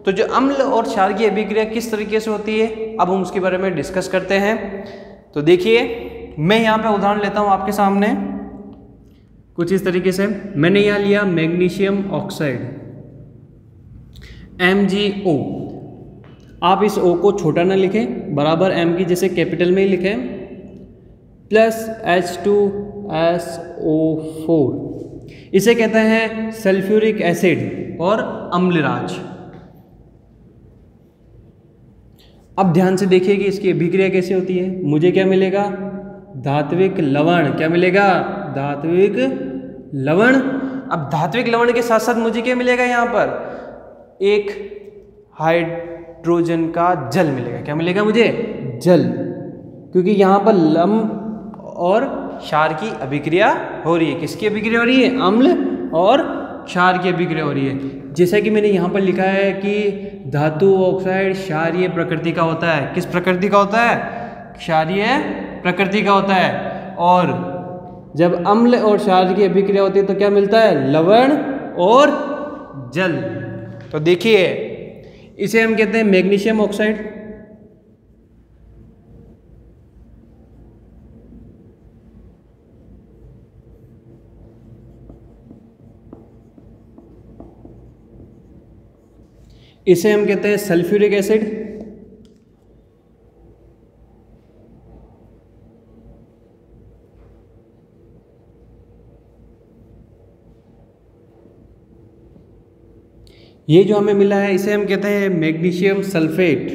S1: तो जो अम्ल और क्षार की अभिक्रिया किस तरीके से होती है, अब हम उसके बारे में डिस्कस करते हैं। तो देखिए, मैं यहाँ पे उदाहरण लेता हूँ आपके सामने कुछ इस तरीके से। मैंने यहाँ लिया मैग्नीशियम ऑक्साइड MgO। आप इस O को छोटा ना लिखें, बराबर M की जैसे कैपिटल में ही लिखें, प्लस H2SO4। इसे कहते हैं सल्फ्यूरिक एसिड और अम्लराज। अब ध्यान से देखिए कि इसकी अभिक्रिया कैसे होती है। मुझे क्या मिलेगा? धात्विक लवण। क्या मिलेगा? धात्विक लवण। अब धात्विक लवण के साथ साथ मुझे क्या मिलेगा? यहाँ पर एक हाइड्रोजन का जल मिलेगा। क्या मिलेगा मुझे? जल। क्योंकि यहाँ पर लम और क्षार की अभिक्रिया हो रही है। किसकी अभिक्रिया हो रही है? अम्ल और क्षार की अभिक्रिया हो रही है। जैसा कि मैंने यहाँ पर लिखा है कि धातु ऑक्साइड क्षारीय प्रकृति का होता है। किस प्रकृति का होता है? क्षारीय प्रकृति का होता है। और जब अम्ल और क्षार की अभिक्रिया होती है तो क्या मिलता है? लवण और जल। तो देखिए, इसे हम कहते हैं मैग्नीशियम ऑक्साइड। इसे हम कहते हैं सल्फ्यूरिक एसिड। ये जो हमें मिला है इसे हम कहते हैं मैग्नीशियम सल्फेट।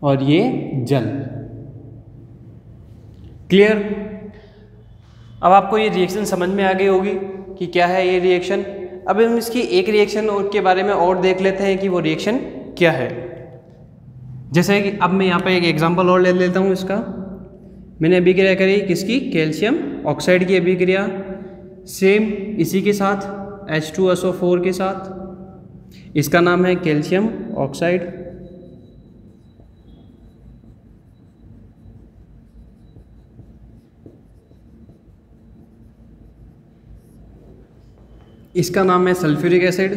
S1: और ये जल। क्लियर? अब आपको ये रिएक्शन समझ में आ गई होगी कि क्या है ये रिएक्शन। अब हम इसकी एक रिएक्शन के बारे में और देख लेते हैं कि वो रिएक्शन क्या है। जैसे कि अब मैं यहाँ पे एक एग्जांपल और ले लेता हूँ इसका। मैंने अभिक्रिया करी किसकी? कैल्शियम ऑक्साइड की अभिक्रिया। सेम इसी के साथ H2SO4 के साथ। इसका नाम है कैल्शियम ऑक्साइड। इसका नाम है सल्फ्यूरिक एसिड।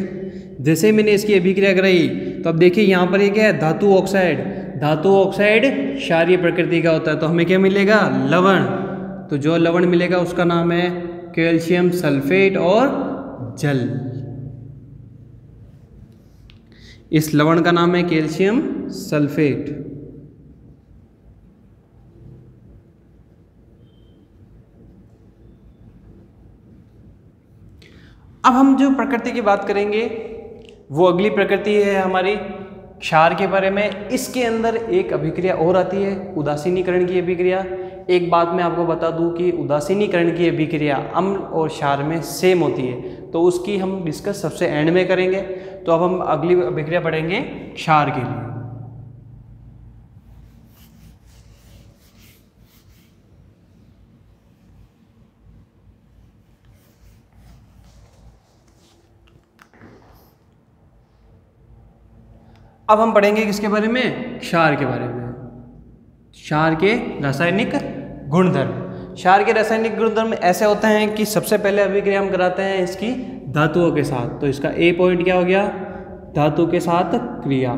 S1: जैसे ही मैंने इसकी अभिक्रिया कराई तो अब देखिए यहाँ पर ये क्या है? धातु ऑक्साइड। धातु ऑक्साइड क्षारीय प्रकृति का होता है तो हमें क्या मिलेगा? लवण। तो जो लवण मिलेगा उसका नाम है कैल्शियम सल्फेट और जल। इस लवण का नाम है कैल्शियम सल्फेट। अब हम जो प्रकृति की बात करेंगे वो अगली प्रकृति है हमारी क्षार के बारे में। इसके अंदर एक अभिक्रिया और आती है, उदासीनीकरण की अभिक्रिया। एक बात मैं आपको बता दूं कि उदासीनीकरण की अभिक्रिया अम्ल और क्षार में सेम होती है, तो उसकी हम डिस्कस सबसे एंड में करेंगे। तो अब हम अगली अभिक्रिया पढ़ेंगे क्षार के लिए। अब हम पढ़ेंगे किसके बारे में? क्षार के बारे में। क्षार के रासायनिक गुणधर्म। क्षार के रासायनिक गुणधर्म ऐसे होते हैं कि सबसे पहले अभिक्रिया हम कराते हैं इसकी धातुओं के साथ। तो इसका ए पॉइंट क्या हो गया? धातु के साथ क्रिया।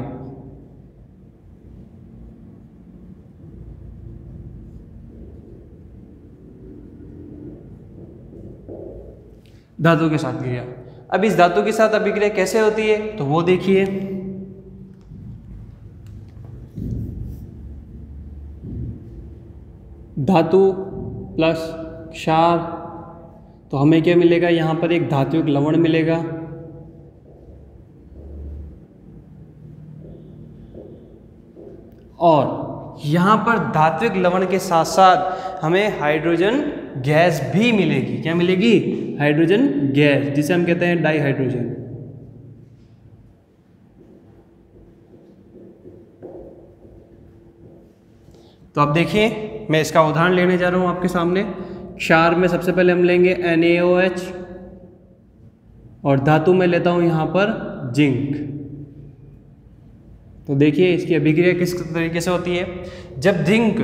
S1: धातु के साथ क्रिया। अब इस धातु के साथ अभिक्रिया कैसे होती है तो वो देखिए। धातु प्लस क्षार, तो हमें क्या मिलेगा, यहाँ पर एक धात्विक लवण मिलेगा। और यहाँ पर धात्विक लवण के साथ साथ हमें हाइड्रोजन गैस भी मिलेगी। क्या मिलेगी? हाइड्रोजन गैस, जिसे हम कहते हैं डाइहाइड्रोजन। तो अब देखिए, मैं इसका उदाहरण लेने जा रहा हूँ आपके सामने। क्षार में सबसे पहले हम लेंगे NaOH और धातु में लेता हूँ यहाँ पर जिंक। तो देखिए इसकी अभिक्रिया किस तरीके से होती है। जब जिंक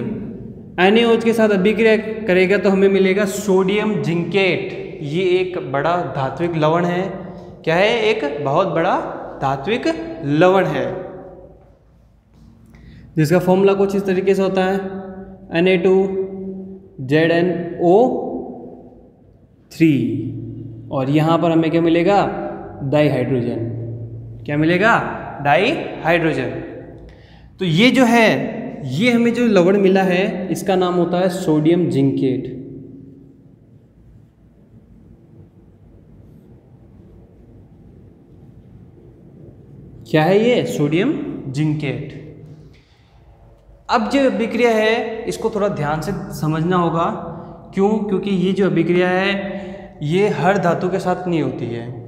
S1: NaOH के साथ अभिक्रिया करेगा तो हमें मिलेगा सोडियम जिंकेट। ये एक बड़ा धात्विक लवण है। क्या है? एक बहुत बड़ा धात्विक लवण है, जिसका फॉर्मूला कुछ इस तरीके से होता है Na2ZnO3। और यहाँ पर हमें क्या मिलेगा? डाइहाइड्रोजन। क्या मिलेगा? डाइहाइड्रोजन। तो ये जो है, ये हमें जो लवण मिला है इसका नाम होता है सोडियम जिंकेट। क्या है ये? Sodium zincate. अब जो अभिक्रिया है इसको थोड़ा ध्यान से समझना होगा। क्यों? क्योंकि ये जो अभिक्रिया है ये हर धातु के साथ नहीं होती है।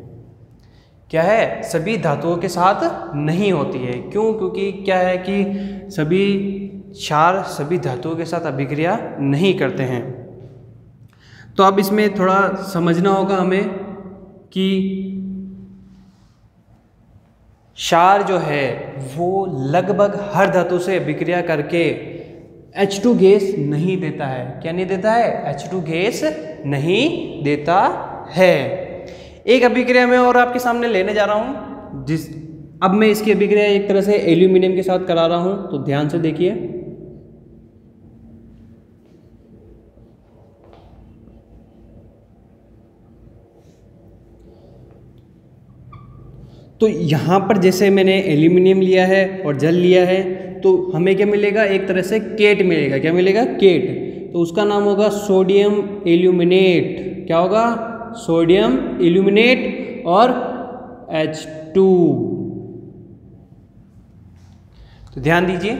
S1: क्या है? सभी धातुओं के साथ नहीं होती है। क्यों? क्योंकि क्या है कि सभी क्षार सभी धातुओं के साथ अभिक्रिया नहीं करते हैं। तो अब इसमें थोड़ा समझना होगा हमें कि क्षार जो है वो लगभग हर धातु से अभिक्रिया करके H2 गैस नहीं देता है। क्या नहीं देता है? H2 गैस नहीं देता है। एक अभिक्रिया में और आपके सामने लेने जा रहा हूं, अब मैं इसकी अभिक्रिया एक तरह से एल्यूमिनियम के साथ करा रहा हूं, तो ध्यान से देखिए। तो यहाँ पर जैसे मैंने एल्यूमिनियम लिया है और जल लिया है, तो हमें क्या मिलेगा? एक तरह से केट मिलेगा। क्या मिलेगा? केट। तो उसका नाम होगा सोडियम एल्यूमिनेट। क्या होगा? सोडियम एल्यूमिनेट और H2। तो ध्यान दीजिए,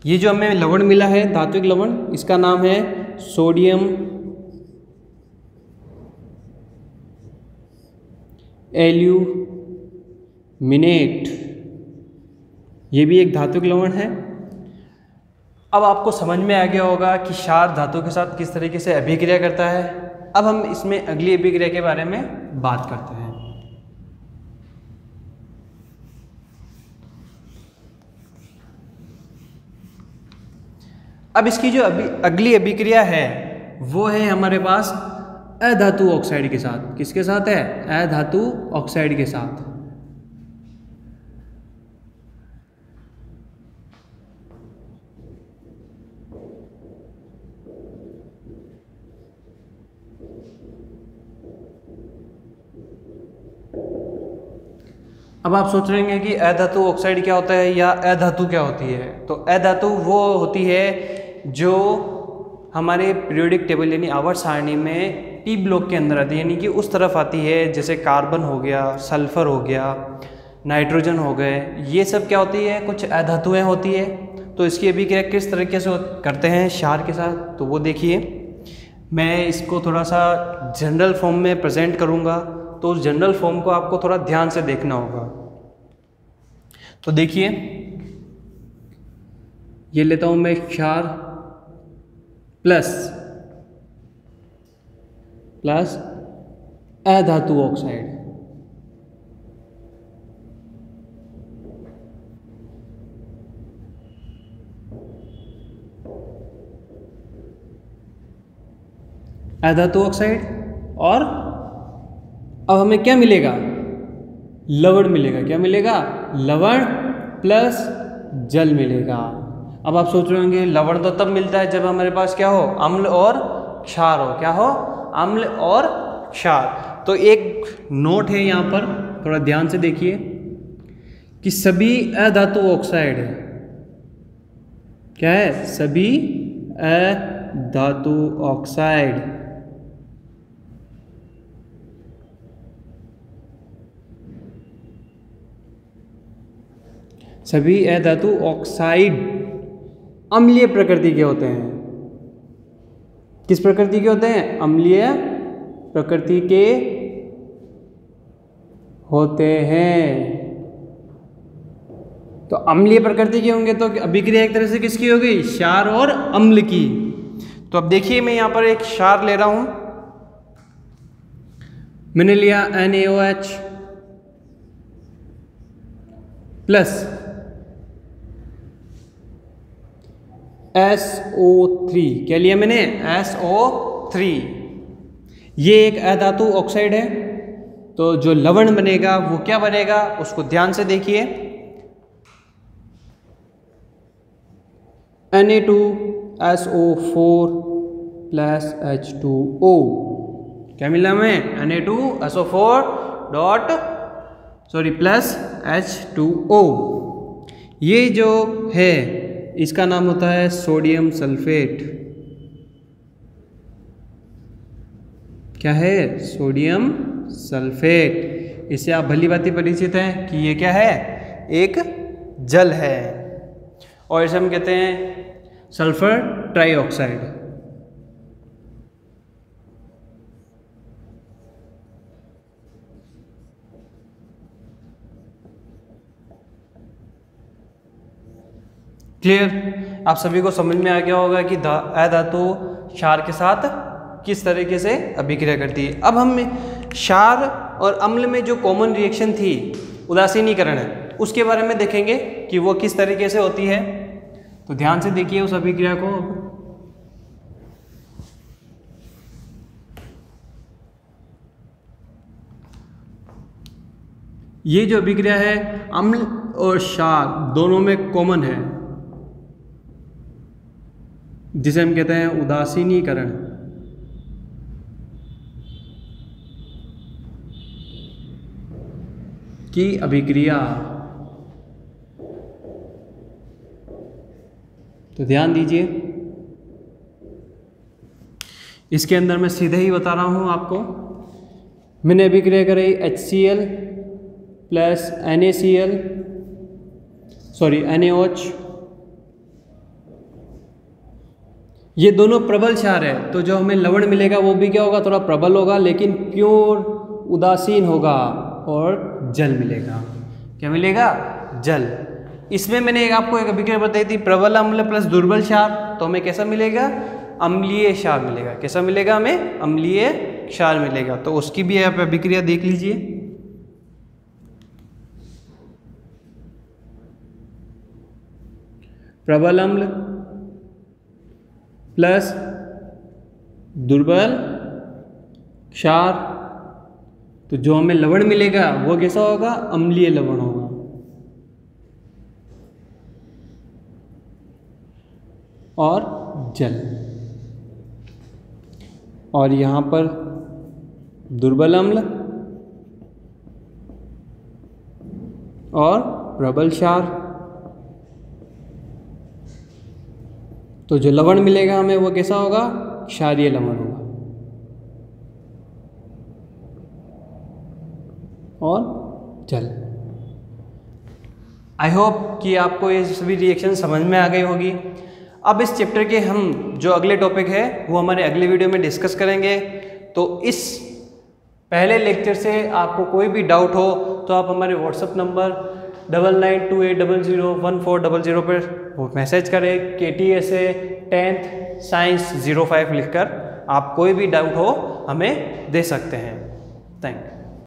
S1: ये जो हमें लवण मिला है धात्विक लवण, इसका नाम है सोडियम एल्यूमिनेट। ये भी एक धात्विक लवण है। अब आपको समझ में आ गया होगा कि क्षार धातु के साथ किस तरीके से अभिक्रिया करता है। अब हम इसमें अगली अभिक्रिया के बारे में बात करते हैं। अब इसकी जो अगली अभिक्रिया है वो है हमारे पास अधातु ऑक्साइड के साथ। किसके साथ है? अधातु ऑक्साइड के साथ। अब आप सोच रहे हैं कि अधातु ऑक्साइड क्या होता है या अधातु क्या होती है। तो अधातु वो होती है जो हमारे पीरियोडिक टेबल यानी आवर्त सारणी में P ब्लॉक के अंदर आती है, यानी कि उस तरफ आती है। जैसे कार्बन हो गया, सल्फर हो गया, नाइट्रोजन हो गए, ये सब क्या होती है? कुछ अधातुएं होती है। तो इसकी अभिक्रिया किस तरीके से करते हैं क्षार के साथ, तो वो देखिए। मैं इसको थोड़ा सा जनरल फॉर्म में प्रेजेंट करूँगा, तो उस जनरल फॉर्म को आपको थोड़ा ध्यान से देखना होगा। तो देखिए, ये लेता हूं मैं क्षार प्लस अधातु ऑक्साइड। अधातु ऑक्साइड, और अब हमें क्या मिलेगा? लवण मिलेगा। क्या मिलेगा? लवण प्लस जल मिलेगा। अब आप सोच रहे होंगे लवण तो तब मिलता है जब हमारे पास क्या हो? अम्ल और क्षार हो। क्या हो? अम्ल और क्षार। तो एक नोट है यहाँ पर, थोड़ा ध्यान से देखिए कि सभी अधातु ऑक्साइड है, क्या है, सभी अधातु ऑक्साइड सभी अधातु ऑक्साइड अम्लीय प्रकृति के होते हैं। किस प्रकृति के होते हैं? अम्लीय प्रकृति के होते हैं। तो अम्लीय प्रकृति के होंगे तो अभिक्रिया एक तरह से किसकी हो गई? क्षार और अम्ल की। तो अब देखिए मैं यहां पर एक क्षार ले रहा हूं, मैंने लिया NaOH प्लस SO3। क्या लिया मैंने? SO3। ये एक अधातु ऑक्साइड है, तो जो लवण बनेगा वो क्या बनेगा उसको ध्यान से देखिए। Na2SO4 plus H2O। क्या मिला हमें? Na2SO4 plus H2O। ये जो है इसका नाम होता है सोडियम सल्फेट। क्या है? Sodium sulphate. इससे आप भली भांति परिचित हैं कि ये क्या है? एक जल है, और इसे हम कहते हैं सल्फर ट्राइऑक्साइड। क्लियर? आप सभी को समझ में आ गया होगा कि अधातु क्षार के साथ किस तरीके से अभिक्रिया करती है। अब हम क्षार और अम्ल में जो कॉमन रिएक्शन थी उदासीनीकरण, उसके बारे में देखेंगे कि वो किस तरीके से होती है। तो ध्यान से देखिए उस अभिक्रिया को। ये जो अभिक्रिया है अम्ल और क्षार दोनों में कॉमन है, जिसे हम कहते हैं उदासीनीकरण। की अभिक्रिया। तो ध्यान दीजिए, इसके अंदर मैं सीधे ही बता रहा हूं आपको। मैंने अभिक्रिया कराई HCl प्लस NaOH। ये दोनों प्रबल क्षार है, तो जो हमें लवण मिलेगा वो भी क्या होगा? थोड़ा प्रबल होगा, लेकिन प्योर उदासीन होगा, और जल मिलेगा। क्या मिलेगा? जल। इसमें मैंने आपको एक अभिक्रिया बताई थी, प्रबल अम्ल प्लस दुर्बल क्षार, तो हमें कैसा मिलेगा? अम्लीय क्षार मिलेगा। कैसा मिलेगा हमें? अम्लीय क्षार मिलेगा। तो उसकी भी आप अभिक्रिया देख लीजिए। प्रबल अम्ल प्लस दुर्बल क्षार, तो जो हमें लवण मिलेगा वो कैसा होगा? अम्लीय लवण होगा। और जल। और यहां पर दुर्बल अम्ल और प्रबल क्षार, तो जो लवण मिलेगा हमें वो कैसा होगा? क्षारीय लवण होगा। और जल। आई होप कि आपको ये सभी रिएक्शन समझ में आ गई होगी। अब इस चैप्टर के हम जो अगले टॉपिक है वो हमारे अगले वीडियो में डिस्कस करेंगे। तो इस पहले लेक्चर से आपको कोई भी डाउट हो तो आप हमारे व्हाट्सएप नंबर 9928001400 पर वो मैसेज करें KTSA 10th साइंस 05 लिखकर। आप कोई भी डाउट हो हमें दे सकते हैं। Thank you.